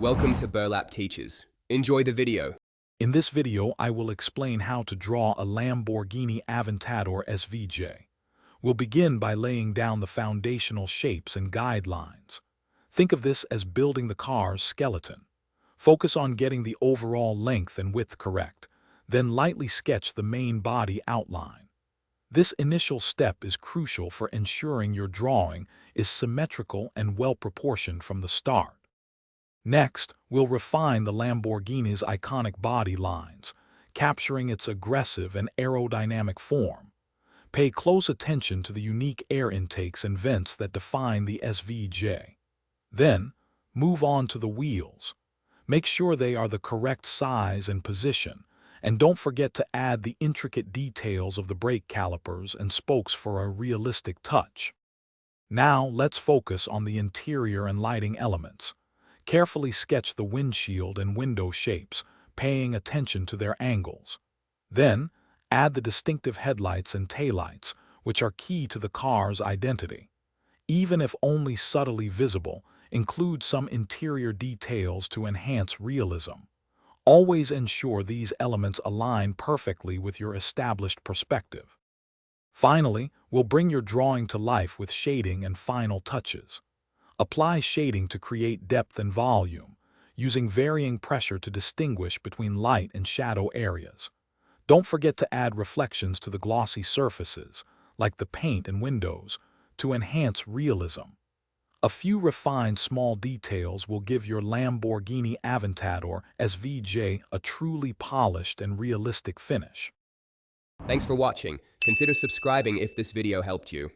Welcome to Burlap Teachers. Enjoy the video. In this video, I will explain how to draw a Lamborghini Aventador SVJ. We'll begin by laying down the foundational shapes and guidelines. Think of this as building the car's skeleton. Focus on getting the overall length and width correct, then lightly sketch the main body outline. This initial step is crucial for ensuring your drawing is symmetrical and well-proportioned from the start. Next, we'll refine the Lamborghini's iconic body lines, capturing its aggressive and aerodynamic form. Pay close attention to the unique air intakes and vents that define the SVJ. Then, move on to the wheels. Make sure they are the correct size and position, and don't forget to add the intricate details of the brake calipers and spokes for a realistic touch. Now, let's focus on the interior and lighting elements. Carefully sketch the windshield and window shapes, paying attention to their angles. Then, add the distinctive headlights and taillights, which are key to the car's identity. Even if only subtly visible, include some interior details to enhance realism. Always ensure these elements align perfectly with your established perspective. Finally, we'll bring your drawing to life with shading and final touches. Apply shading to create depth and volume, using varying pressure to distinguish between light and shadow areas. Don't forget to add reflections to the glossy surfaces, like the paint and windows, to enhance realism. A few refined small details will give your Lamborghini Aventador SVJ a truly polished and realistic finish. Thanks for watching. Consider subscribing if this video helped you.